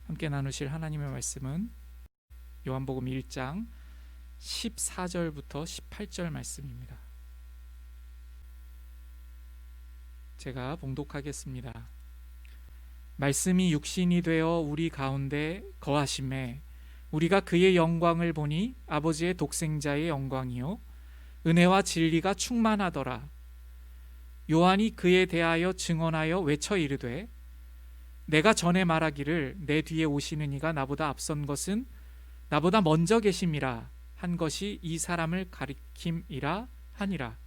함께 나누실 하나님의 말씀은 요한복음 1장 14절부터 18절 말씀입니다. 제가 봉독하겠습니다. 말씀이 육신이 되어 우리 가운데 거하심에 우리가 그의 영광을 보니 아버지의 독생자의 영광이요 은혜와 진리가 충만하더라. 요한이 그에 대하여 증언하여 외쳐 이르되 내가 전에 말하기를 내 뒤에 오시는 이가 나보다 앞선 것은 나보다 먼저 계심이라 한 것이 이 사람을 가리킴이라 하니라.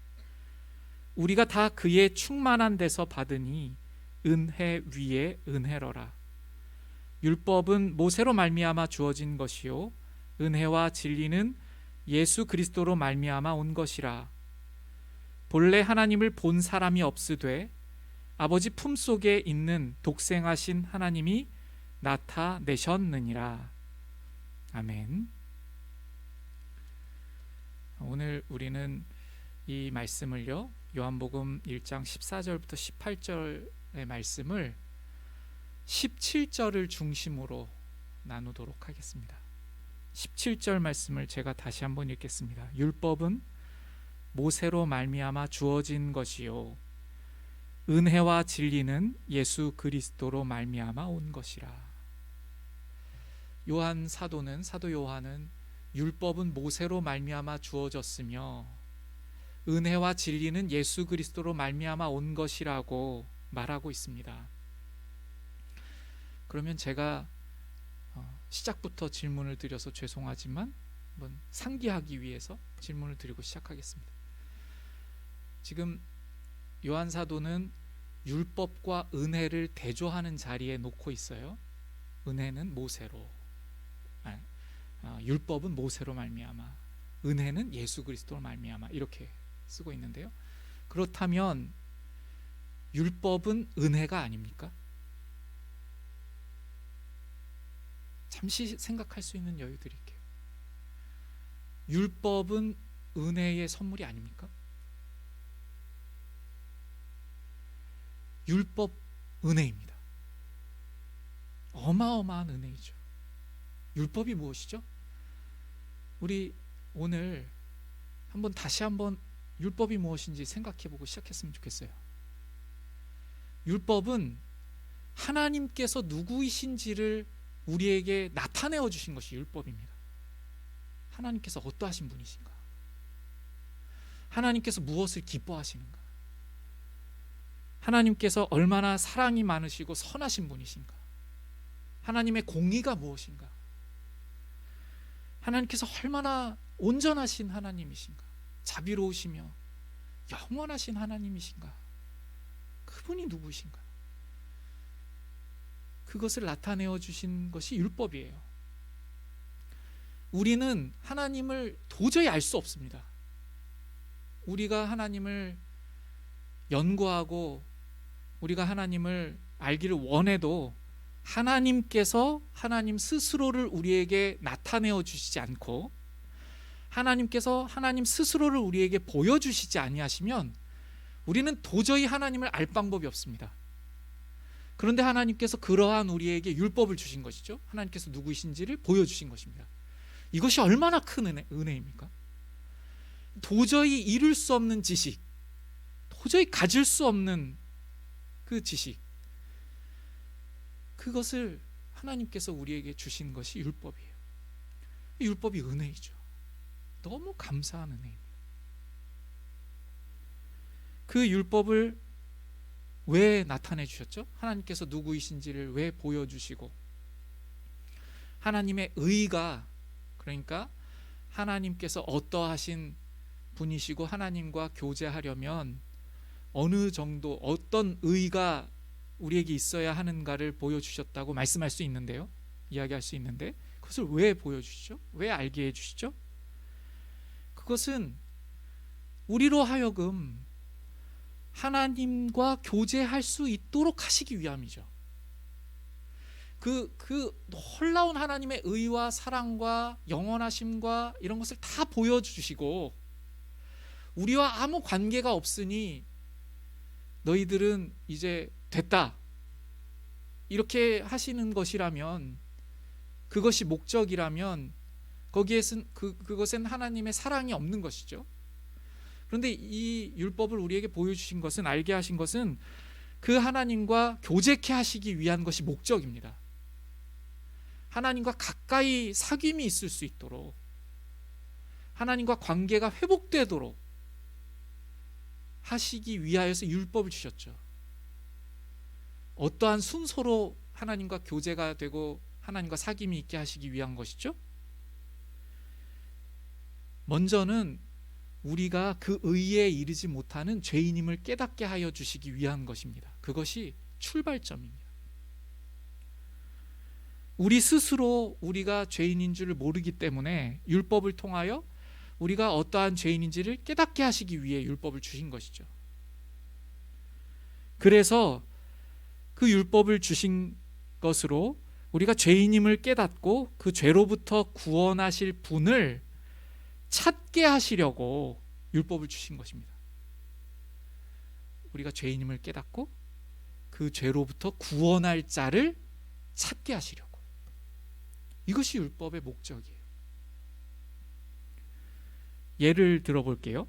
우리가 다 그의 충만한 데서 받으니 은혜 위에 은혜로라. 율법은 모세로 말미암아 주어진 것이요 은혜와 진리는 예수 그리스도로 말미암아 온 것이라. 본래 하나님을 본 사람이 없으되 아버지 품속에 있는 독생하신 하나님이 나타내셨느니라. 아멘. 오늘 우리는 이 말씀을요 요한복음 1장 14절부터 18절의 말씀을 17절을 중심으로 나누도록 하겠습니다. 17절 말씀을 제가 다시 한번 읽겠습니다. 율법은 모세로 말미암아 주어진 것이요 은혜와 진리는 예수 그리스도로 말미암아 온 것이라. 요한 사도는 사도 요한은 율법은 모세로 말미암아 주어졌으며 은혜와 진리는 예수 그리스도로 말미암아 온 것이라고 말하고 있습니다. 그러면 제가 시작부터 질문을 드려서 죄송하지만 한번 상기하기 위해서 질문을 드리고 시작하겠습니다. 지금 요한 사도는 율법과 은혜를 대조하는 자리에 놓고 있어요. 은혜는 모세로, 율법은 모세로 말미암아, 은혜는 예수 그리스도로 말미암아 이렇게 쓰고 있는데요. 그렇다면 율법은 은혜가 아닙니까? 잠시 생각할 수 있는 여유 드릴게요. 율법은 은혜의 선물이 아닙니까? 율법 은혜입니다. 어마어마한 은혜이죠. 율법이 무엇이죠? 우리 오늘 다시 한번 율법이 무엇인지 생각해보고 시작했으면 좋겠어요. 율법은 하나님께서 누구이신지를 우리에게 나타내어 주신 것이 율법입니다. 하나님께서 어떠하신 분이신가? 하나님께서 무엇을 기뻐하시는가? 하나님께서 얼마나 사랑이 많으시고 선하신 분이신가? 하나님의 공의가 무엇인가? 하나님께서 얼마나 온전하신 하나님이신가? 자비로우시며 영원하신 하나님이신가? 그분이 누구신가? 그것을 나타내어 주신 것이 율법이에요. 우리는 하나님을 도저히 알 수 없습니다. 우리가 하나님을 연구하고 우리가 하나님을 알기를 원해도 하나님께서 하나님 스스로를 우리에게 나타내어 주시지 않고 하나님께서 하나님 스스로를 우리에게 보여주시지 아니하시면 우리는 도저히 하나님을 알 방법이 없습니다. 그런데 하나님께서 그러한 우리에게 율법을 주신 것이죠. 하나님께서 누구이신지를 보여주신 것입니다. 이것이 얼마나 큰 은혜입니까? 도저히 이룰 수 없는 지식, 도저히 가질 수 없는 그 지식, 그것을 하나님께서 우리에게 주신 것이 율법이에요. 율법이 은혜이죠. 너무 감사한 은혜입니다. 그 율법을 왜 나타내 주셨죠? 하나님께서 누구이신지를 왜 보여주시고 하나님의 의가, 그러니까 하나님께서 어떠하신 분이시고 하나님과 교제하려면 어느 정도 어떤 의가 우리에게 있어야 하는가를 보여주셨다고 말씀할 수 있는데요, 이야기할 수 있는데 그것을 왜 보여주시죠? 왜 알게 해주시죠? 그것은 우리로 하여금 하나님과 교제할 수 있도록 하시기 위함이죠. 그 놀라운 하나님의 의와 사랑과 영원하심과 이런 것을 다 보여주시고 우리와 아무 관계가 없으니 너희들은 이제 됐다 이렇게 하시는 것이라면 그것이 목적이라면 그것은 하나님의 사랑이 없는 것이죠. 그런데 이 율법을 우리에게 보여주신 것은, 알게 하신 것은 그 하나님과 교제케 하시기 위한 것이 목적입니다. 하나님과 가까이 사귐이 있을 수 있도록, 하나님과 관계가 회복되도록 하시기 위하여서 율법을 주셨죠. 어떠한 순서로 하나님과 교제가 되고 하나님과 사귐이 있게 하시기 위한 것이죠. 먼저는 우리가 그 의에 이르지 못하는 죄인임을 깨닫게 하여 주시기 위한 것입니다. 그것이 출발점입니다. 우리 스스로 우리가 죄인인 줄을 모르기 때문에 율법을 통하여 우리가 어떠한 죄인인지를 깨닫게 하시기 위해 율법을 주신 것이죠. 그래서 그 율법을 주신 것으로 우리가 죄인임을 깨닫고 그 죄로부터 구원하실 분을 찾게 하시려고 율법을 주신 것입니다. 우리가 죄인임을 깨닫고 그 죄로부터 구원할 자를 찾게 하시려고. 이것이 율법의 목적이에요. 예를 들어볼게요.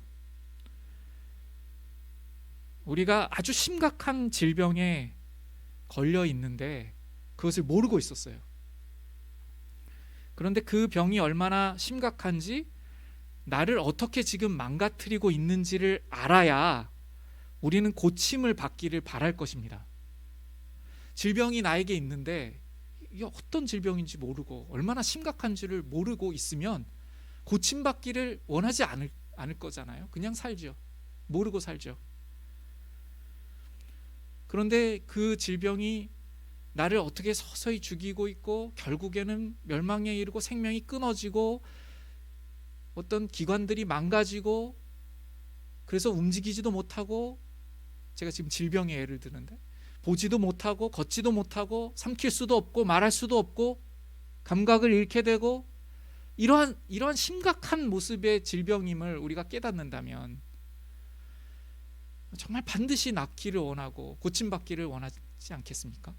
우리가 아주 심각한 질병에 걸려 있는데 그것을 모르고 있었어요. 그런데 그 병이 얼마나 심각한지, 나를 어떻게 지금 망가뜨리고 있는지를 알아야 우리는 고침을 받기를 바랄 것입니다. 질병이 나에게 있는데 이게 어떤 질병인지 모르고 얼마나 심각한지를 모르고 있으면 고침받기를 원하지 않을 거잖아요. 그냥 살죠. 모르고 살죠. 그런데 그 질병이 나를 어떻게 서서히 죽이고 있고 결국에는 멸망에 이르고 생명이 끊어지고 어떤 기관들이 망가지고 그래서 움직이지도 못하고, 제가 지금 질병의 예를 드는데 보지도 못하고 걷지도 못하고 삼킬 수도 없고 말할 수도 없고 감각을 잃게 되고 이러한 심각한 모습의 질병임을 우리가 깨닫는다면 정말 반드시 낫기를 원하고 고침받기를 원하지 않겠습니까?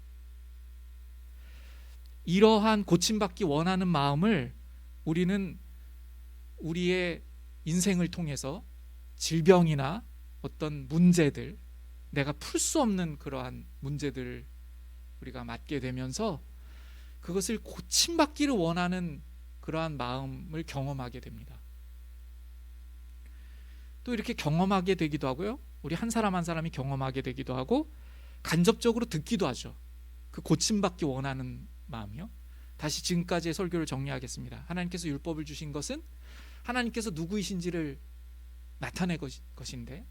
이러한 고침받기 원하는 마음을 우리는 우리의 인생을 통해서 질병이나 어떤 문제들, 내가 풀 수 없는 그러한 문제들을 우리가 맞게 되면서 그것을 고침받기를 원하는 그러한 마음을 경험하게 됩니다. 또 이렇게 경험하게 되기도 하고요, 우리 한 사람 한 사람이 경험하게 되기도 하고 간접적으로 듣기도 하죠. 그 고침받기 원하는 마음이요. 다시 지금까지의 설교를 정리하겠습니다. 하나님께서 율법을 주신 것은 하나님께서 누구이신지를 나타낼 것인데,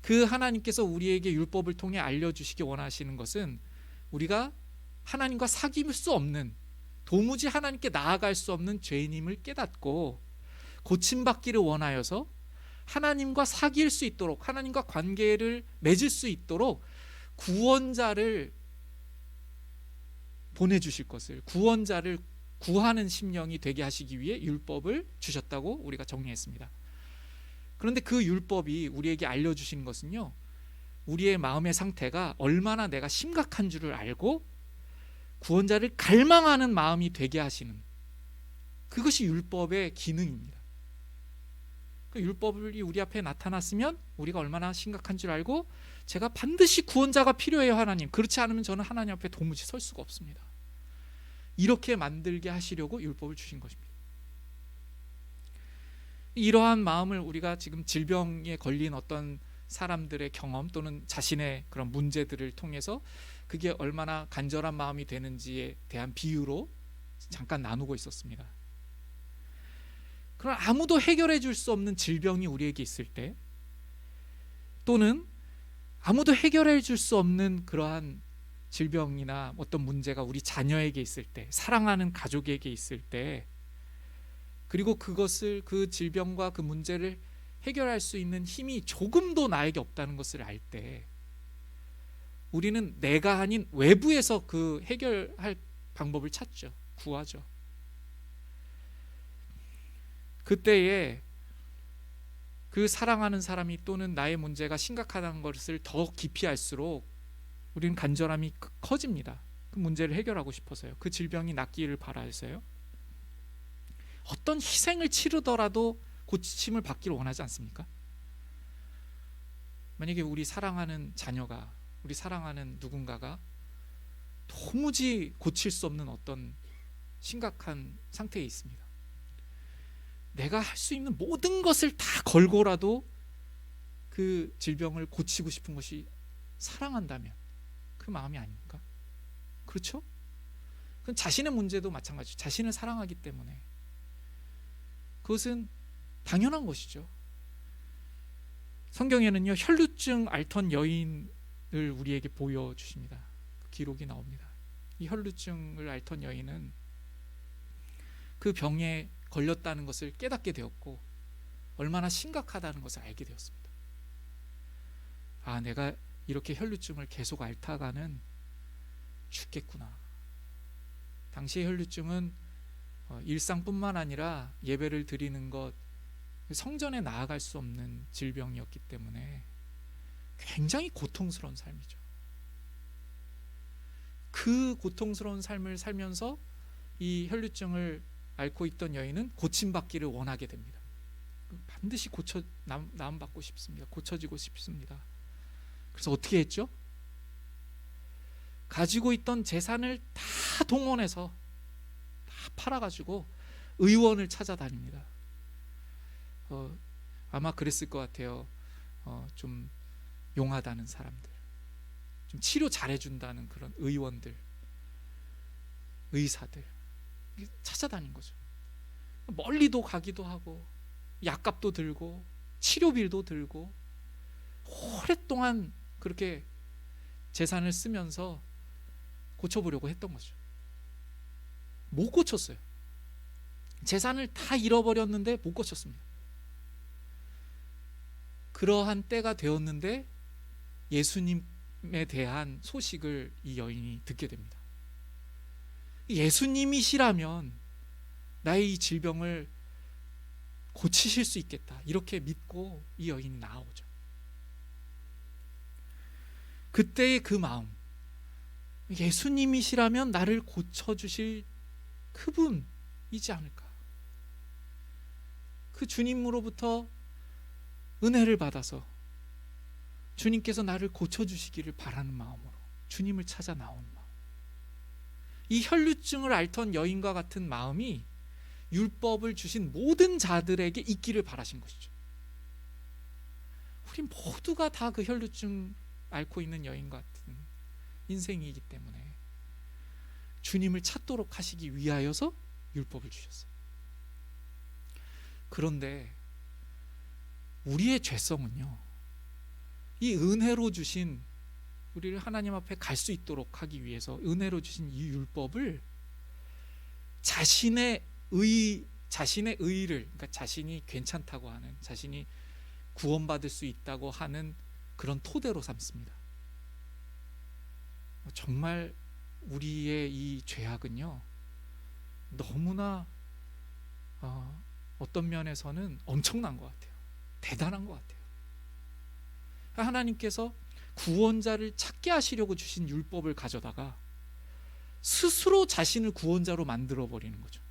그 하나님께서 우리에게 율법을 통해 알려주시기 원하시는 것은 우리가 하나님과 사귈 수 없는, 도무지 하나님께 나아갈 수 없는 죄인임을 깨닫고 고침받기를 원하여서 하나님과 사귈 수 있도록, 하나님과 관계를 맺을 수 있도록 구원자를 보내주실 것을, 구원자를 구하는 심령이 되게 하시기 위해 율법을 주셨다고 우리가 정리했습니다. 그런데 그 율법이 우리에게 알려주신 것은요, 우리의 마음의 상태가 얼마나 내가 심각한 줄을 알고 구원자를 갈망하는 마음이 되게 하시는, 그것이 율법의 기능입니다. 그 율법이 우리 앞에 나타났으면 우리가 얼마나 심각한 줄 알고 제가 반드시 구원자가 필요해요, 하나님. 그렇지 않으면 저는 하나님 앞에 도무지 설 수가 없습니다. 이렇게 만들게 하시려고 율법을 주신 것입니다. 이러한 마음을 우리가 지금 질병에 걸린 어떤 사람들의 경험 또는 자신의 그런 문제들을 통해서 그게 얼마나 간절한 마음이 되는지에 대한 비유로 잠깐 나누고 있었습니다. 그럼 아무도 해결해 줄 수 없는 질병이 우리에게 있을 때, 또는 아무도 해결해 줄 수 없는 그러한 질병이나 어떤 문제가 우리 자녀에게 있을 때, 사랑하는 가족에게 있을 때, 그리고 그것을, 그 질병과 그 문제를 해결할 수 있는 힘이 조금도 나에게 없다는 것을 알 때, 우리는 내가 아닌 외부에서 그 해결할 방법을 찾죠. 구하죠. 그때에 그 사랑하는 사람이 또는 나의 문제가 심각하다는 것을 더 깊이 알수록 우리는 간절함이 커집니다. 그 문제를 해결하고 싶어서요. 그 질병이 낫기를 바라서요. 어떤 희생을 치르더라도 고침을 받기를 원하지 않습니까? 만약에 우리 사랑하는 자녀가, 우리 사랑하는 누군가가 도무지 고칠 수 없는 어떤 심각한 상태에 있습니다. 내가 할 수 있는 모든 것을 다 걸고라도 그 질병을 고치고 싶은 것이 사랑한다면 그 마음이 아닙니까? 그렇죠? 그건 자신의 문제도 마찬가지죠. 자신을 사랑하기 때문에 그것은 당연한 것이죠. 성경에는요, 혈루증 앓던 여인을 우리에게 보여주십니다. 그 기록이 나옵니다. 이 혈루증을 앓던 여인은 그 병에 걸렸다는 것을 깨닫게 되었고 얼마나 심각하다는 것을 알게 되었습니다. 아, 내가 이렇게 혈루증을 계속 앓다가는 죽겠구나. 당시의 혈루증은 일상뿐만 아니라 예배를 드리는 것, 성전에 나아갈 수 없는 질병이었기 때문에 굉장히 고통스러운 삶이죠. 그 고통스러운 삶을 살면서 이 혈루증을 앓고 있던 여인은 고침받기를 원하게 됩니다. 반드시 나음받고 싶습니다. 고쳐지고 싶습니다. 그래서 어떻게 했죠? 가지고 있던 재산을 다 동원해서 다 팔아가지고 의원을 찾아다닙니다. 아마 그랬을 것 같아요. 좀 용하다는 사람들, 좀 치료 잘해준다는 그런 의원들, 의사들 찾아다닌 거죠. 멀리도 가기도 하고 약값도 들고 치료비도 들고 오랫동안 그렇게 재산을 쓰면서 고쳐보려고 했던 거죠. 못 고쳤어요. 재산을 다 잃어버렸는데 못 고쳤습니다. 그러한 때가 되었는데 예수님에 대한 소식을 이 여인이 듣게 됩니다. 예수님이시라면 나의 이 질병을 고치실 수 있겠다, 이렇게 믿고 이 여인이 나아오죠. 그때의 그 마음, 예수님이시라면 나를 고쳐주실 그분이지 않을까. 그 주님으로부터 은혜를 받아서 주님께서 나를 고쳐주시기를 바라는 마음으로 주님을 찾아 나온 마음, 이 혈루증을 앓던 여인과 같은 마음이 율법을 주신 모든 자들에게 있기를 바라신 것이죠. 우리 모두가 다 그 혈루증 앓고 있는 여인 같은 인생이기 때문에 주님을 찾도록 하시기 위하여서 율법을 주셨어요. 그런데 우리의 죄성은요, 이 은혜로 주신, 우리를 하나님 앞에 갈 수 있도록 하기 위해서 은혜로 주신 이 율법을 자신의 의를, 그러니까 자신이 괜찮다고 하는, 자신이 구원받을 수 있다고 하는 그런 토대로 삼습니다. 정말 우리의 이 죄악은요, 너무나 어떤 면에서는 엄청난 것 같아요. 대단한 것 같아요. 하나님께서 구원자를 찾게 하시려고 주신 율법을 가져다가 스스로 자신을 구원자로 만들어 버리는 거죠.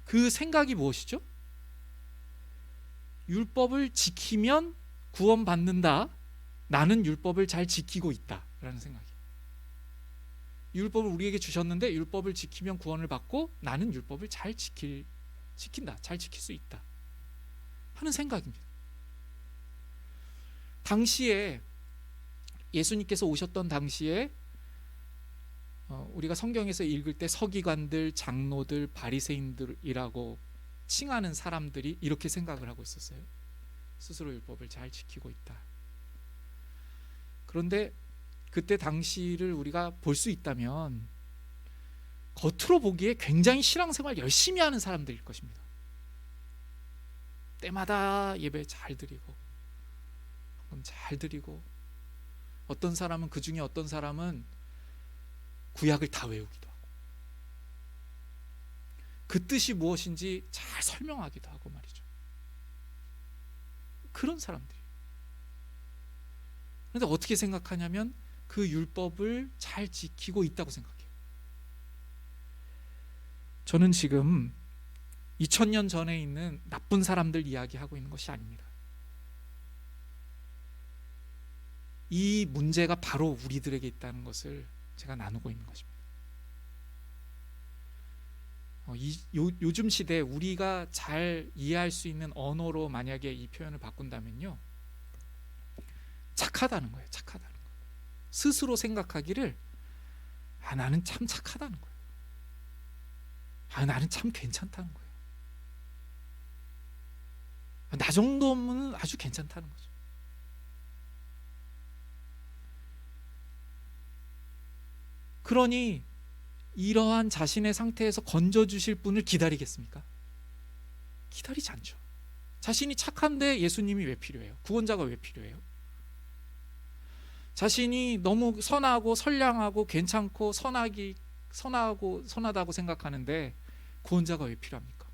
그 생각이 무엇이죠? 율법을 지키면 구원받는다. 나는 율법을 잘 지키고 있다 라는 생각이에요. 율법을 우리에게 주셨는데 율법을 지키면 구원을 받고 나는 율법을 잘 지킨다, 잘 지킬 수 있다 하는 생각입니다. 당시에 예수님께서 오셨던 당시에 우리가 성경에서 읽을 때 서기관들, 장로들, 바리새인들이라고 칭하는 사람들이 이렇게 생각을 하고 있었어요. 스스로 율법을 잘 지키고 있다. 그런데 그때 당시를 우리가 볼 수 있다면 겉으로 보기에 굉장히 신앙생활 열심히 하는 사람들일 것입니다. 때마다 예배 잘 드리고 잘 드리고, 어떤 사람은, 그 중에 어떤 사람은 구약을 다 외우기도 하고 그 뜻이 무엇인지 잘 설명하기도 하고 말이죠. 그런 사람들이. 그런데 어떻게 생각하냐면 그 율법을 잘 지키고 있다고 생각해요. 저는 지금 2000년 전에 있는 나쁜 사람들 이야기하고 있는 것이 아닙니다. 이 문제가 바로 우리들에게 있다는 것을 제가 나누고 있는 것입니다. 요즘 시대에 우리가 잘 이해할 수 있는 언어로 만약에 이 표현을 바꾼다면요, 착하다는 거예요. 착하다는 거예요. 스스로 생각하기를 나는 참 착하다는 거예요. 나는 참 괜찮다는 거예요. 나 정도면 아주 괜찮다는 거죠. 그러니 이러한 자신의 상태에서 건져주실 분을 기다리겠습니까? 기다리지 않죠. 자신이 착한데 예수님이 왜 필요해요? 구원자가 왜 필요해요? 자신이 너무 선하고 선량하고 괜찮고 선하다고 생각하는데 구원자가 왜 필요합니까?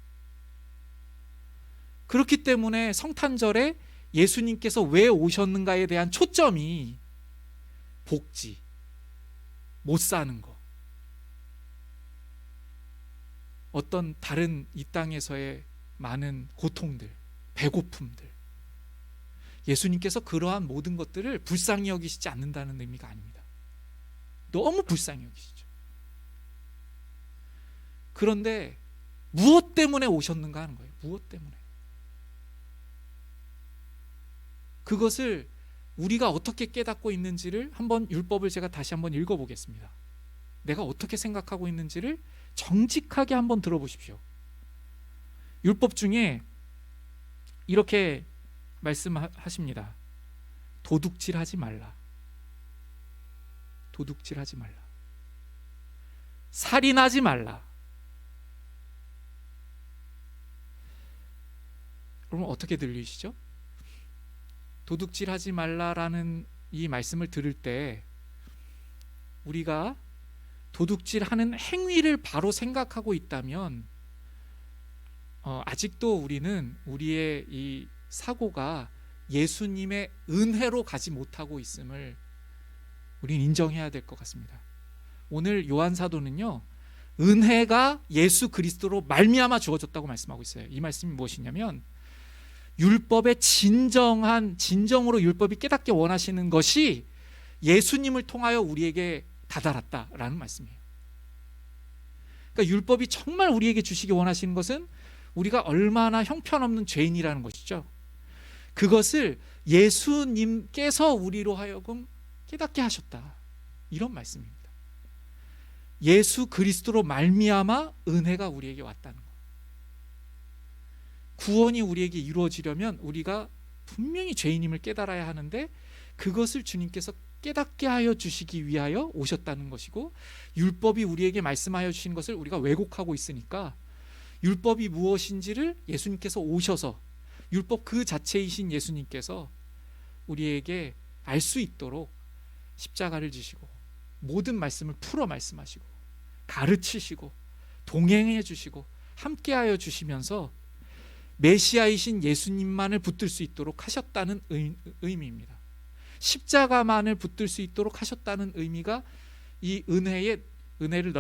그렇기 때문에 성탄절에 예수님께서 왜 오셨는가에 대한 초점이 복지, 못 사는 거, 어떤 다른 이 땅에서의 많은 고통들, 배고픔들, 예수님께서 그러한 모든 것들을 불쌍히 여기시지 않는다는 의미가 아닙니다. 너무 불쌍히 여기시죠. 그런데 무엇 때문에 오셨는가 하는 거예요. 무엇 때문에. 그것을 우리가 어떻게 깨닫고 있는지를 한번 율법을 제가 다시 한번 읽어보겠습니다. 내가 어떻게 생각하고 있는지를 정직하게 한번 들어보십시오. 율법 중에 이렇게 말씀하십니다. 도둑질하지 말라. 도둑질하지 말라. 살인하지 말라. 그럼 어떻게 들리시죠? 도둑질하지 말라라는 이 말씀을 들을 때 우리가 도둑질하는 행위를 바로 생각하고 있다면 아직도 우리는 우리의 이 사고가 예수님의 은혜로 가지 못하고 있음을 우리는 인정해야 될 것 같습니다. 오늘 요한 사도는요, 은혜가 예수 그리스도로 말미암아 주어졌다고 말씀하고 있어요. 이 말씀이 무엇이냐면 율법의 진정으로 율법이 깨닫게 원하시는 것이 예수님을 통하여 우리에게 다다랐다라는 말씀이에요. 그러니까 율법이 정말 우리에게 주시기 원하시는 것은 우리가 얼마나 형편없는 죄인이라는 것이죠. 그것을 예수님께서 우리로 하여금 깨닫게 하셨다, 이런 말씀입니다. 예수 그리스도로 말미암아 은혜가 우리에게 왔다는 것. 구원이 우리에게 이루어지려면 우리가 분명히 죄인임을 깨달아야 하는데 그것을 주님께서 깨닫게 하여 주시기 위하여 오셨다는 것이고, 율법이 우리에게 말씀하여 주신 것을 우리가 왜곡하고 있으니까 율법이 무엇인지를 예수님께서 오셔서, 율법 그 자체이신 예수님께서 우리에게 알 수 있도록 십자가를 지시고 모든 말씀을 풀어 말씀하시고 가르치시고 동행해 주시고 함께하여 주시면서 메시아이신 예수님만을 붙들 수 있도록 하셨다는 의미입니다. 십자가만을 붙들 수 있도록 하셨다는 의미가 이 은혜를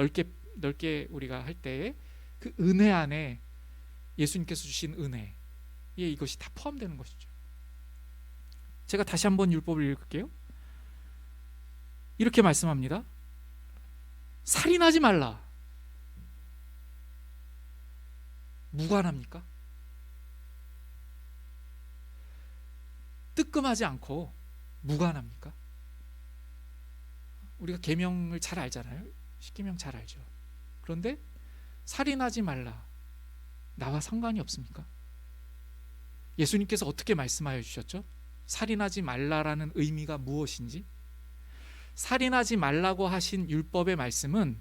넓게 우리가 할 때에 그 은혜 안에 예수님께서 주신 은혜에 이것이 다 포함되는 것이죠. 제가 다시 한번 율법을 읽을게요. 이렇게 말씀합니다. 살인하지 말라. 무관합니까? 뜨끔하지 않고 무관합니까? 우리가 계명을 잘 알잖아요. 십계명 잘 알죠. 그런데 살인하지 말라, 나와 상관이 없습니까? 예수님께서 어떻게 말씀하여 주셨죠? 살인하지 말라라는 의미가 무엇인지. 살인하지 말라고 하신 율법의 말씀은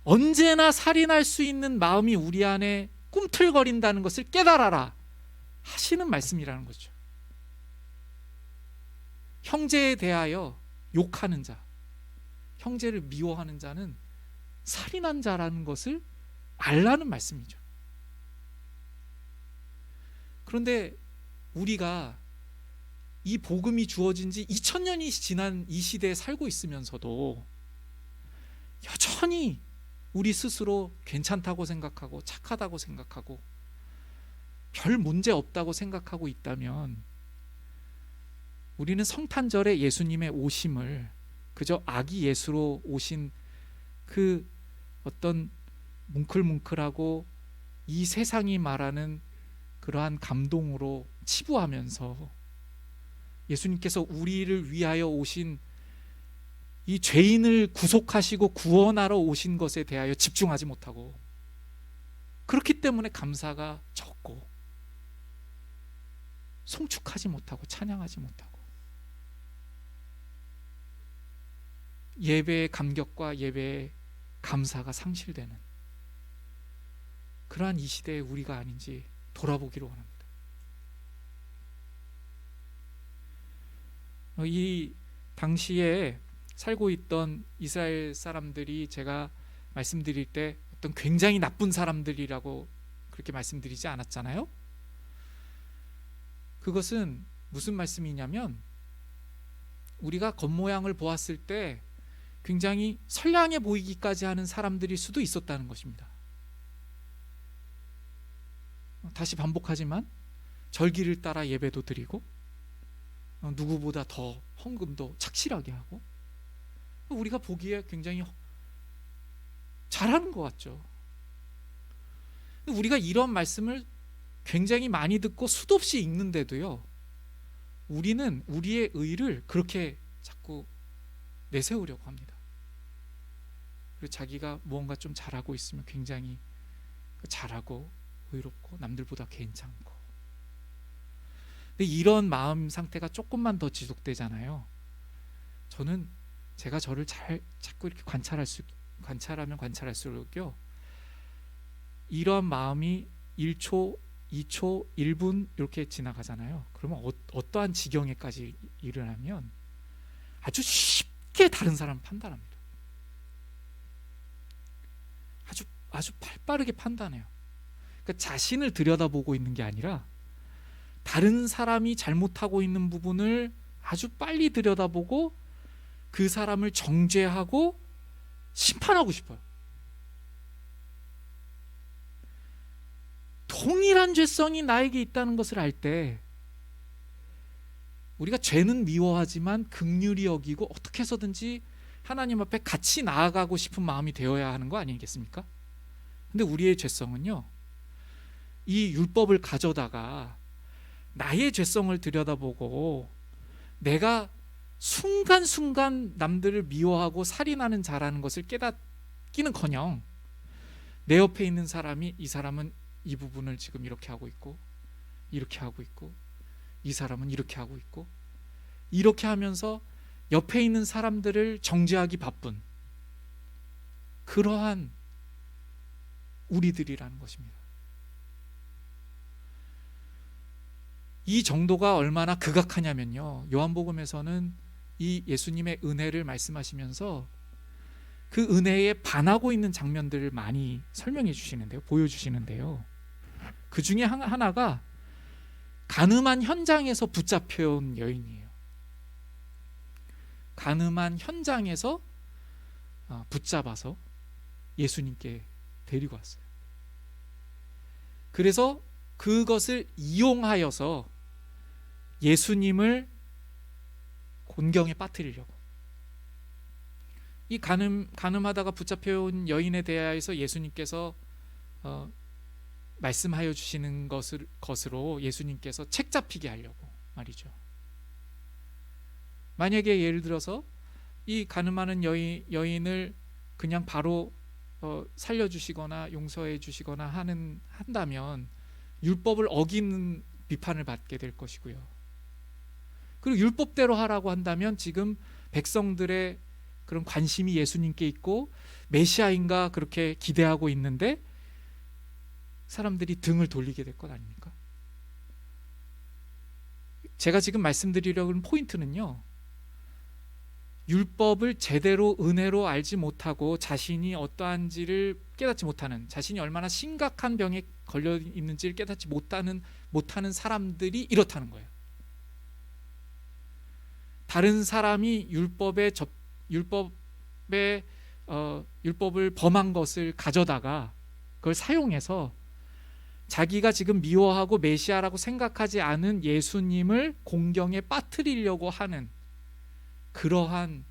언제나 살인할 수 있는 마음이 우리 안에 꿈틀거린다는 것을 깨달아라 하시는 말씀이라는 거죠. 형제에 대하여 욕하는 자, 형제를 미워하는 자는 살인한 자라는 것을 알라는 말씀이죠. 그런데 우리가 이 복음이 주어진 지 2000년이 지난 이 시대에 살고 있으면서도 여전히 우리 스스로 괜찮다고 생각하고 착하다고 생각하고 별 문제 없다고 생각하고 있다면 우리는 성탄절에 예수님의 오심을 그저 아기 예수로 오신 그 어떤 뭉클뭉클하고 이 세상이 말하는 그러한 감동으로 치부하면서 예수님께서 우리를 위하여 오신 이 죄인을 구속하시고 구원하러 오신 것에 대하여 집중하지 못하고, 그렇기 때문에 감사가 적고 송축하지 못하고 찬양하지 못하고 예배의 감격과 예배의 감사가 상실되는 그러한 이 시대의 우리가 아닌지 돌아보기를 원합니다. 이 당시에 살고 있던 이스라엘 사람들이 제가 말씀드릴 때 어떤 굉장히 나쁜 사람들이라고 그렇게 말씀드리지 않았잖아요. 그것은 무슨 말씀이냐면 우리가 겉모양을 보았을 때 굉장히 선량해 보이기까지 하는 사람들일 수도 있었다는 것입니다. 다시 반복하지만 절기를 따라 예배도 드리고 누구보다 더 헌금도 착실하게 하고 우리가 보기에 굉장히 잘하는 것 같죠. 우리가 이런 말씀을 굉장히 많이 듣고 수도 없이 읽는데도요, 우리는 우리의 의를 그렇게 자꾸 내세우려고 합니다. 그리고 자기가 무언가 좀 잘하고 있으면 굉장히 잘하고 의롭고 남들보다 괜찮고. 근데 이런 마음 상태가 조금만 더 지속되잖아요. 저는 제가 저를 잘 자꾸 이렇게 관찰하면 관찰할수록요, 이런 마음이 1초, 2초, 1분 이렇게 지나가잖아요. 그러면 어떠한 지경에까지 일어나면 아주 쉽게 다른 사람을 판단합니다. 아주 발빠르게 판단해요. 그러니까 자신을 들여다보고 있는 게 아니라 다른 사람이 잘못하고 있는 부분을 아주 빨리 들여다보고 그 사람을 정죄하고 심판하고 싶어요. 동일한 죄성이 나에게 있다는 것을 알 때 우리가 죄는 미워하지만 긍휼히 여기고 어떻게 해서든지 하나님 앞에 같이 나아가고 싶은 마음이 되어야 하는 거 아니겠습니까? 근데 우리의 죄성은요, 이 율법을 가져다가 나의 죄성을 들여다보고 내가 순간순간 남들을 미워하고 살인하는 자라는 것을 깨닫기는커녕 내 옆에 있는 사람이 이 사람은 이 부분을 지금 이렇게 하고 있고 이렇게 하고 있고 이 사람은 이렇게 하고 있고 이렇게 하면서 옆에 있는 사람들을 정죄하기 바쁜 그러한 우리들이라는 것입니다. 이 정도가 얼마나 극악하냐면요, 요한복음에서는 이 예수님의 은혜를 말씀하시면서 그 은혜에 반하고 있는 장면들을 많이 설명해 주시는데요, 보여주시는데요, 그 중에 하나가 간음한 현장에서 붙잡혀온 여인이에요. 간음한 현장에서 붙잡아서 예수님께 데리고 왔어요. 그래서 그것을 이용하여서 예수님을 곤경에 빠뜨리려고, 이 간음하다가 붙잡혀온 여인에 대하여서 예수님께서 말씀하여 주시는 것으로 예수님께서 책 잡히게 하려고 말이죠. 만약에 예를 들어서 이 간음하는 여인을 그냥 바로 살려주시거나 용서해 주시거나 한다면 율법을 어기는 비판을 받게 될 것이고요. 그리고 율법대로 하라고 한다면 지금 백성들의 그런 관심이 예수님께 있고 메시아인가 그렇게 기대하고 있는데 사람들이 등을 돌리게 될 것 아닙니까? 제가 지금 말씀드리려고 하는 포인트는요, 율법을 제대로 은혜로 알지 못하고 자신이 어떠한지를 깨닫지 못하는, 자신이 얼마나 심각한 병에 걸려 있는지를 깨닫지 못하는 사람들이 이렇다는 거예요. 다른 사람이 율법을 범한 것을 가져다가 그걸 사용해서 자기가 지금 미워하고 메시아라고 생각하지 않은 예수님을 공경에 빠뜨리려고 하는 그러한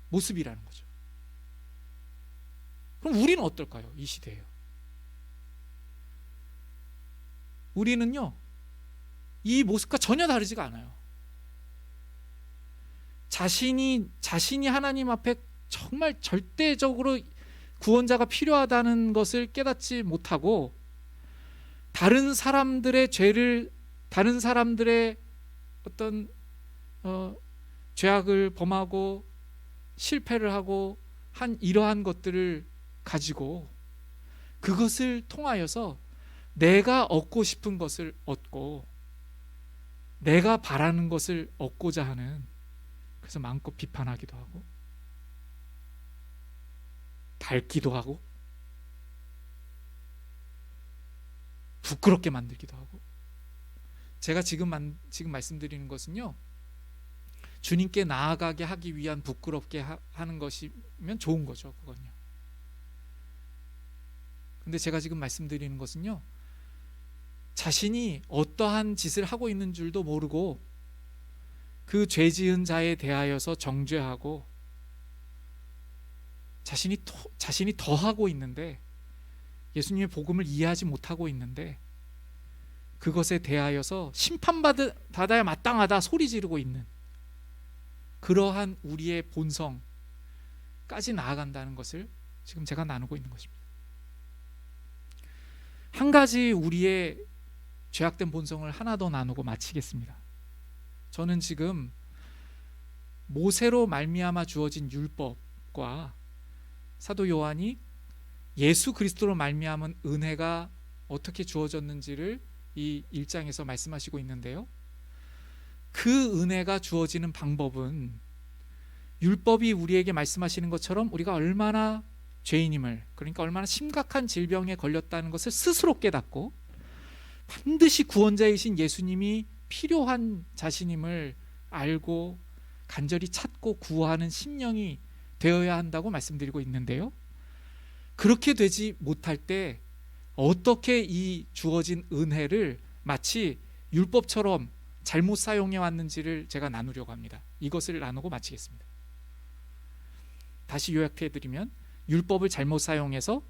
모습이라는 거죠. 그럼 우리는 어떨까요? 이 시대에요. 우리는요, 이 모습과 전혀 다르지가 않아요. 자신이 하나님 앞에 정말 절대적으로 구원자가 필요하다는 것을 깨닫지 못하고 다른 사람들의 죄를, 다른 사람들의 어떤 죄악을 범하고 실패를 하고 한 이러한 것들을 가지고 그것을 통하여서 내가 얻고 싶은 것을 얻고 내가 바라는 것을 얻고자 하는, 그래서 마음껏 비판하기도 하고 닳기도 하고 부끄럽게 만들기도 하고. 제가 지금 말씀드리는 것은요, 주님께 나아가게 하기 위한 부끄럽게 하는 것이면 좋은 거죠, 그건요. 근데 제가 지금 말씀드리는 것은요, 자신이 어떠한 짓을 하고 있는 줄도 모르고 그 죄 지은 자에 대하여서 정죄하고 자신이 더 하고 있는데, 예수님의 복음을 이해하지 못하고 있는데 그것에 대하여서 심판받아야 마땅하다 소리 지르고 있는 그러한 우리의 본성까지 나아간다는 것을 지금 제가 나누고 있는 것입니다. 한 가지 우리의 죄악된 본성을 하나 더 나누고 마치겠습니다. 저는 지금 모세로 말미암아 주어진 율법과 사도 요한이 예수 그리스도로 말미암은 은혜가 어떻게 주어졌는지를 이 1장에서 말씀하시고 있는데요, 그 은혜가 주어지는 방법은 율법이 우리에게 말씀하시는 것처럼 우리가 얼마나 죄인임을, 그러니까 얼마나 심각한 질병에 걸렸다는 것을 스스로 깨닫고 반드시 구원자이신 예수님이 필요한 자신임을 알고 간절히 찾고 구하는 심령이 되어야 한다고 말씀드리고 있는데요, 그렇게 되지 못할 때 어떻게 이 주어진 은혜를 마치 율법처럼 잘못 사용해 왔는지를 제가 나누려고 합니다. 이것을 나누고 마치겠습니다. 다시 요약해 드리면, 율법을 잘못 사용해서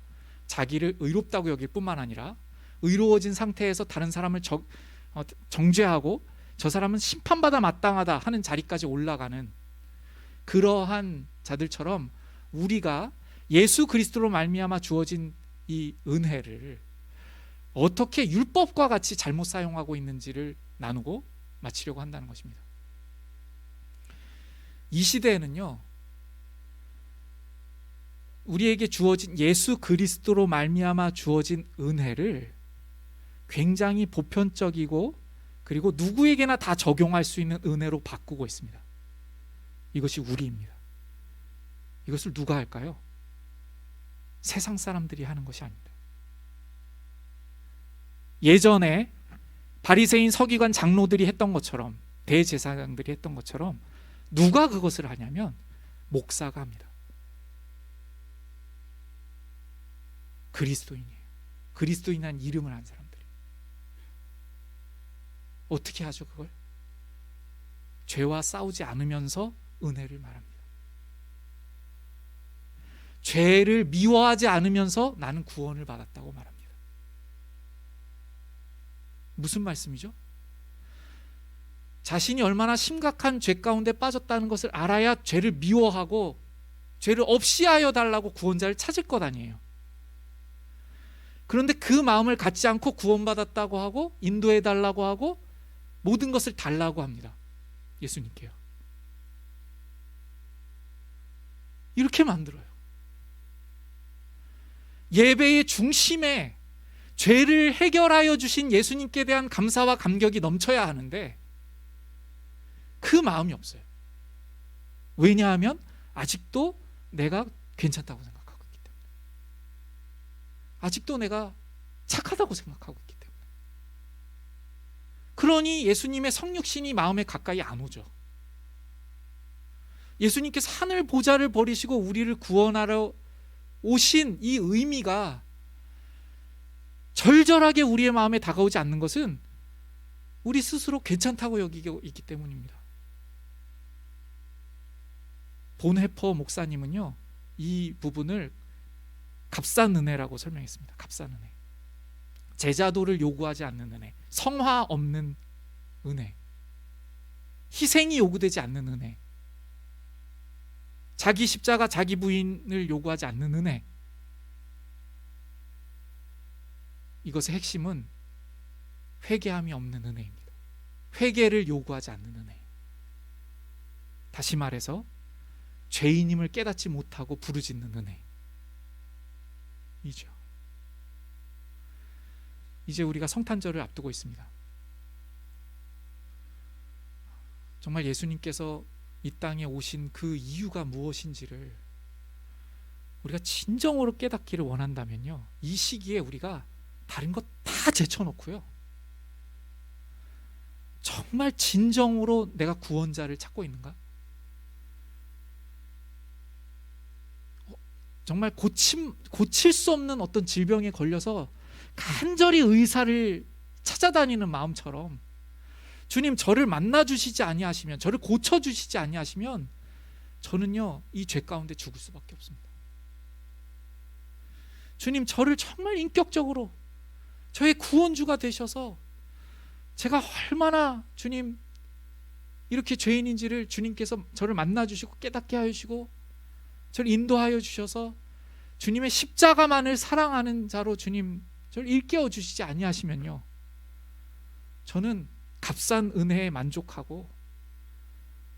자기를 의롭다고 여길 뿐만 아니라 의로워진 상태에서 다른 사람을 정죄하고 저 사람은 심판받아 마땅하다 하는 자리까지 올라가는 그러한 자들처럼 우리가 예수 그리스도로 말미암아 주어진 이 은혜를 어떻게 율법과 같이 잘못 사용하고 있는지를 나누고 마치려고 한다는 것입니다. 이 시대에는요, 우리에게 주어진 예수 그리스도로 말미암아 주어진 은혜를 굉장히 보편적이고 그리고 누구에게나 다 적용할 수 있는 은혜로 바꾸고 있습니다. 이것이 우리입니다. 이것을 누가 할까요? 세상 사람들이 하는 것이 아닙니다. 예전에 바리새인 서기관 장로들이 했던 것처럼, 대제사장들이 했던 것처럼 누가 그것을 하냐면 목사가 합니다. 그리스도인이에요. 그리스도인이라는 이름을 한 사람들이. 어떻게 하죠 그걸? 죄와 싸우지 않으면서 은혜를 말합니다. 죄를 미워하지 않으면서 나는 구원을 받았다고 말합니다. 무슨 말씀이죠? 자신이 얼마나 심각한 죄 가운데 빠졌다는 것을 알아야 죄를 미워하고 죄를 없이 하여 달라고 구원자를 찾을 것 아니에요. 그런데 그 마음을 갖지 않고 구원받았다고 하고 인도해 달라고 하고 모든 것을 달라고 합니다. 예수님께요. 이렇게 만들어요. 예배의 중심에 죄를 해결하여 주신 예수님께 대한 감사와 감격이 넘쳐야 하는데 그 마음이 없어요. 왜냐하면 아직도 내가 괜찮다고 생각하고 있기 때문에, 아직도 내가 착하다고 생각하고 있기 때문에. 그러니 예수님의 성육신이 마음에 가까이 안 오죠. 예수님께서 하늘 보좌를 버리시고 우리를 구원하러 오신 이 의미가 절절하게 우리의 마음에 다가오지 않는 것은 우리 스스로 괜찮다고 여기고 있기 때문입니다. 본헤퍼 목사님은요, 이 부분을 값싼 은혜라고 설명했습니다. 값싼 은혜. 제자도를 요구하지 않는 은혜, 성화 없는 은혜, 희생이 요구되지 않는 은혜, 자기 십자가 자기 부인을 요구하지 않는 은혜. 이것의 핵심은 회개함이 없는 은혜입니다. 회개를 요구하지 않는 은혜. 다시 말해서 죄인임을 깨닫지 못하고 부르짖는 은혜이죠. 이제 우리가 성탄절을 앞두고 있습니다. 정말 예수님께서 이 땅에 오신 그 이유가 무엇인지를 우리가 진정으로 깨닫기를 원한다면요, 이 시기에 우리가 다른 것 다 제쳐놓고요, 정말 진정으로 내가 구원자를 찾고 있는가? 정말 고칠 수 없는 어떤 질병에 걸려서 간절히 의사를 찾아다니는 마음처럼, 주님 저를 만나주시지 아니하시면, 저를 고쳐주시지 아니하시면 저는요 이 죄 가운데 죽을 수밖에 없습니다. 주님 저를 정말 인격적으로 저의 구원주가 되셔서 제가 얼마나 주님 이렇게 죄인인지를 주님께서 저를 만나주시고 깨닫게 하시고 저를 인도하여 주셔서 주님의 십자가만을 사랑하는 자로 주님 저를 일깨워 주시지 아니하시면요, 저는 값싼 은혜에 만족하고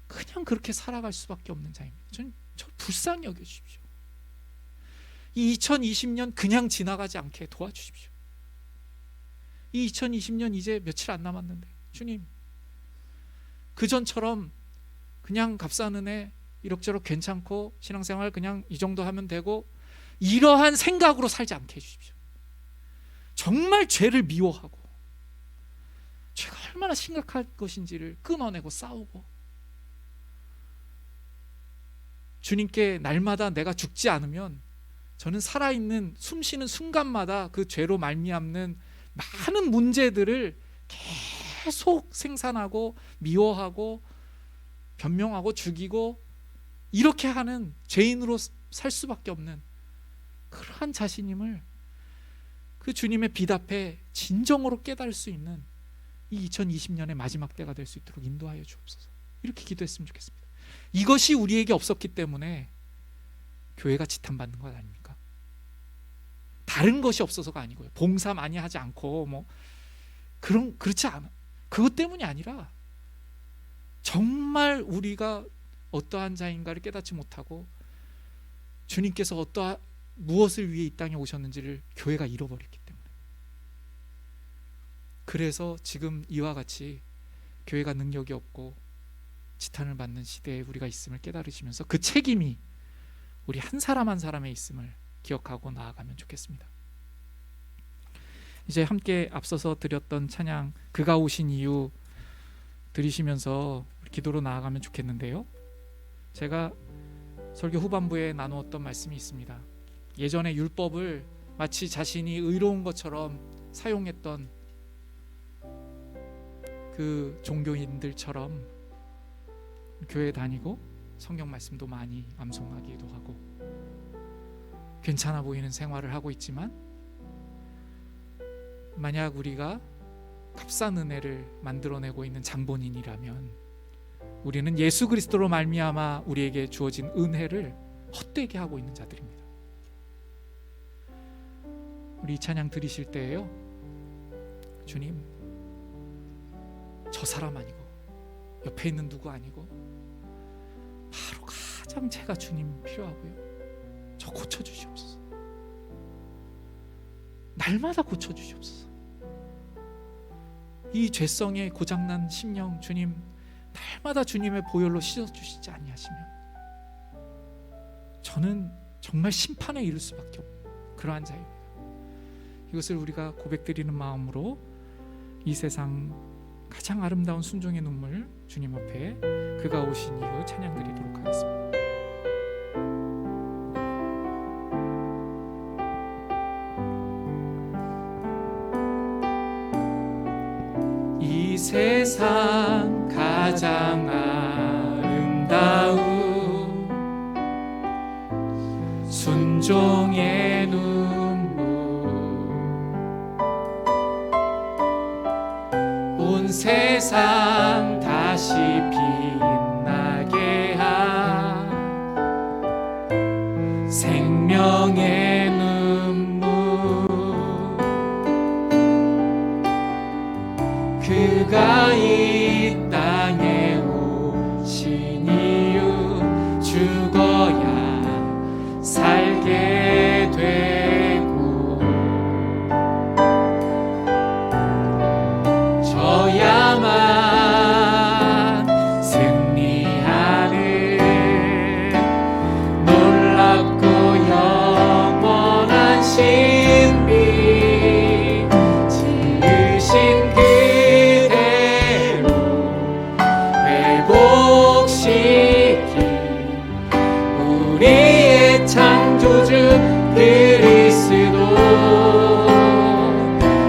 그냥 그렇게 살아갈 수밖에 없는 자입니다. 저는 불쌍히 여겨주십시오. 이 2020년 그냥 지나가지 않게 도와주십시오. 이 2020년 이제 며칠 안 남았는데 주님, 그전처럼 그냥 값싼 은혜 이럭저럭 괜찮고 신앙생활 그냥 이 정도 하면 되고 이러한 생각으로 살지 않게 해주십시오. 정말 죄를 미워하고 죄가 얼마나 심각할 것인지를 끊어내고 싸우고, 주님께 날마다 내가 죽지 않으면 저는 살아있는 숨쉬는 순간마다 그 죄로 말미암는 많은 문제들을 계속 생산하고 미워하고 변명하고 죽이고 이렇게 하는 죄인으로 살 수밖에 없는 그러한 자신임을 그 주님의 빛 앞에 진정으로 깨달을 수 있는 이 2020년의 마지막 때가 될 수 있도록 인도하여 주옵소서. 이렇게 기도했으면 좋겠습니다. 이것이 우리에게 없었기 때문에 교회가 지탄받는 것 아닙니까? 다른 것이 없어서가 아니고요, 봉사 많이 하지 않고 그렇지 않아. 그것 때문이 아니라 정말 우리가 어떠한 자인가를 깨닫지 못하고 주님께서 무엇을 위해 이 땅에 오셨는지를 교회가 잃어버렸기 때문에, 그래서 지금 이와 같이 교회가 능력이 없고 지탄을 받는 시대에 우리가 있음을 깨달으시면서 그 책임이 우리 한 사람 한 사람에 있음을 기억하고 나아가면 좋겠습니다. 이제 함께 앞서서 드렸던 찬양 그가 오신 이유 들으시면서 기도로 나아가면 좋겠는데요, 제가 설교 후반부에 나누었던 말씀이 있습니다. 예전에 율법을 마치 자신이 의로운 것처럼 사용했던 그 종교인들처럼 교회 다니고 성경 말씀도 많이 암송하기도 하고 괜찮아 보이는 생활을 하고 있지만, 만약 우리가 값싼 은혜를 만들어내고 있는 장본인이라면 우리는 예수 그리스도로 말미암아 우리에게 주어진 은혜를 헛되게 하고 있는 자들입니다. 우리 이 찬양 들으실 때에요, 주님 저 사람 아니고 옆에 있는 누구 아니고 바로 가장 제가 주님 필요하고요, 저 고쳐주시옵소서. 날마다 고쳐주시옵소서. 이 죄성에 고장난 심령 주님 날마다 주님의 보혈로 씻어주시지 아니하시면 저는 정말 심판에 이를 수밖에 없는 그러한 자입니다. 이것을 우리가 고백드리는 마음으로 이 세상 가장 아름다운 순종의 눈물 주님 앞에 그가 오신 이후 찬양 드리도록 하겠습니다. 이 세상 가장 아름다운 순종의 눈물 온 세상 다시 빛나게 한 생명의 눈물 그가 이 땅에 오신 이유 죽어야 살게 되고 져야만 승리하는 놀랍고 영원한 신비 지으신 그대로 회복시킨 우리의 창조주 그리스도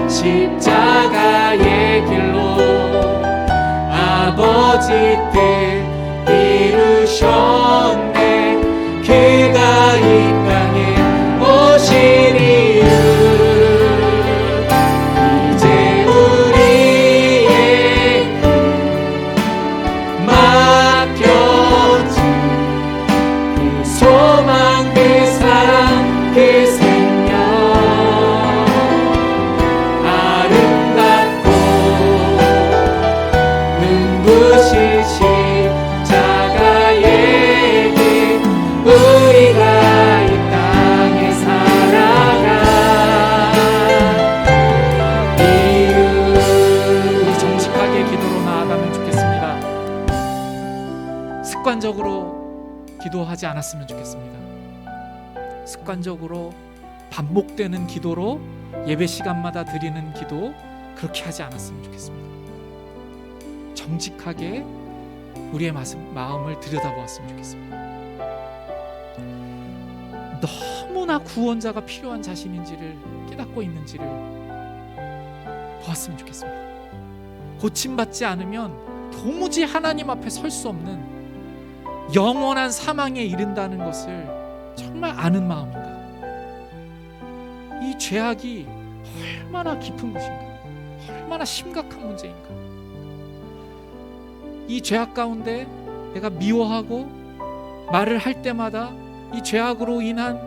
십자가의 길로 아버지 뜻 이루셨네 그가 이 땅에 오신 이유 이제 우리에게 맡겨진 그 소망 그 사랑 그 생명 아름답고 눈부신 십자가의 길 우리가 이 땅에 살아갈 이유 우리 정직하게 기도로 나아가면 좋겠습니다. 습관적으로 기도하지 않았으면 좋겠습니다. 습관적으로 반복되는 기도로 예배 시간마다 드리는 기도 그렇게 하지 않았으면 좋겠습니다. 정직하게 우리의 마음을 들여다보았으면 좋겠습니다. 너무나 구원자가 필요한 자신인지를 깨닫고 있는지를 보았으면 좋겠습니다. 고침받지 않으면 도무지 하나님 앞에 설 수 없는 영원한 사망에 이른다는 것을 정말 아는 마음인가? 이 죄악이 얼마나 깊은 것인가? 얼마나 심각한 문제인가? 이 죄악 가운데 내가 미워하고 말을 할 때마다 이 죄악으로 인한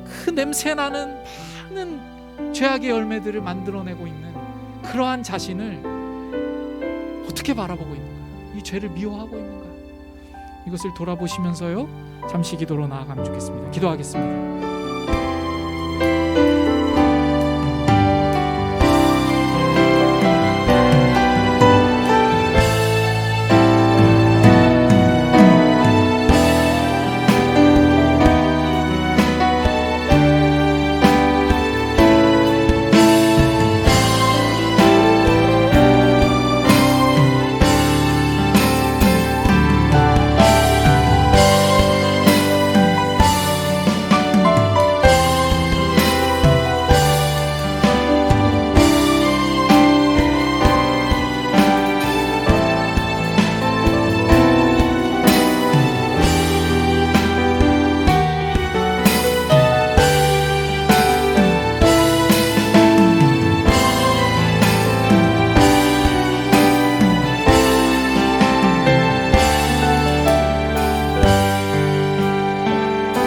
그 냄새나는 많은 죄악의 열매들을 만들어내고 있는 그러한 자신을 어떻게 바라보고 있는가? 이 죄를 미워하고 있는가? 이것을 돌아보시면서요 잠시 기도로 나아가면 좋겠습니다. 기도하겠습니다.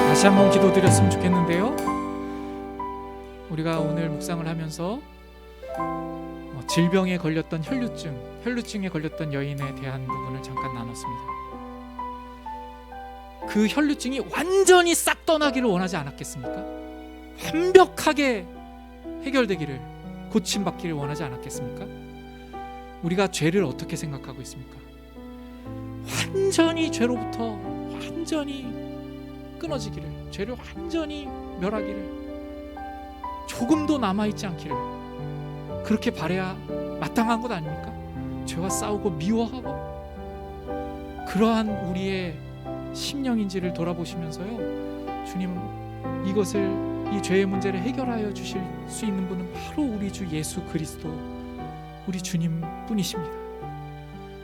다시 한번 기도드렸으면 좋겠는데요. 우리가 오늘 묵상을 하면서 질병에 걸렸던 혈루증에 걸렸던 여인에 대한 부분을 잠깐 나눴습니다. 그 혈루증이 완전히 싹 떠나기를 원하지 않았겠습니까? 완벽하게 해결되기를, 고침받기를 원하지 않았겠습니까? 우리가 죄를 어떻게 생각하고 있습니까? 완전히 죄로부터 완전히 끊어지기를, 죄를 완전히 멸하기를, 조금도 남아있지 않기를 그렇게 바라야 마땅한 것 아닙니까? 죄와 싸우고 미워하고 그러한 우리의 심령인지를 돌아보시면서요, 주님, 이 죄의 문제를 해결하여 주실 수 있는 분은 바로 우리 주 예수 그리스도, 우리 주님 뿐이십니다.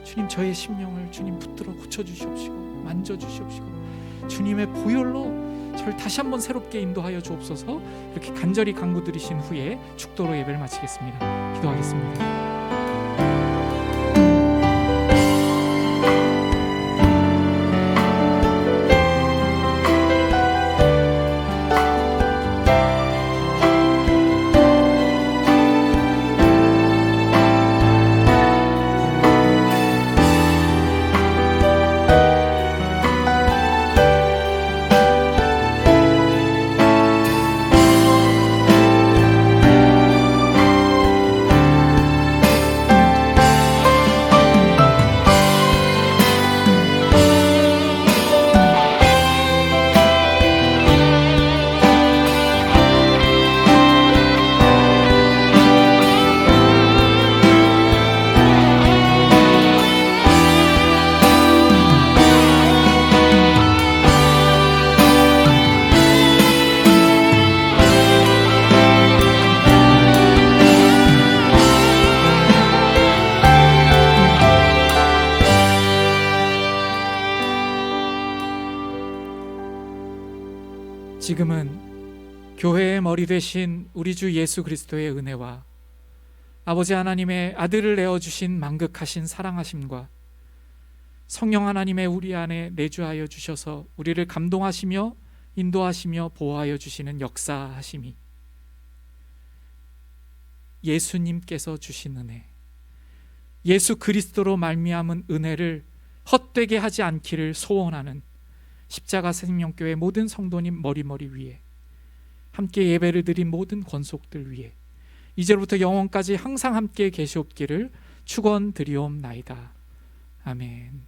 주님, 저의 심령을 주님 붙들어 고쳐주시옵시고 만져주시옵시고 주님의 보혈로 저를 다시 한번 새롭게 인도하여 주옵소서. 이렇게 간절히 간구드리신 후에 축도로 예배를 마치겠습니다. 기도하겠습니다. 지금은 교회의 머리 되신 우리 주 예수 그리스도의 은혜와 아버지 하나님의 아들을 내어주신 만극하신 사랑하심과 성령 하나님의 우리 안에 내주하여 주셔서 우리를 감동하시며 인도하시며 보호하여 주시는 역사하심이, 예수님께서 주신 은혜, 예수 그리스도로 말미암은 은혜를 헛되게 하지 않기를 소원하는 십자가 생명교회 모든 성도님 머리머리 위에, 함께 예배를 드린 모든 권속들 위에 이제로부터 영원까지 항상 함께 계시옵기를 축원드리옵나이다. 아멘.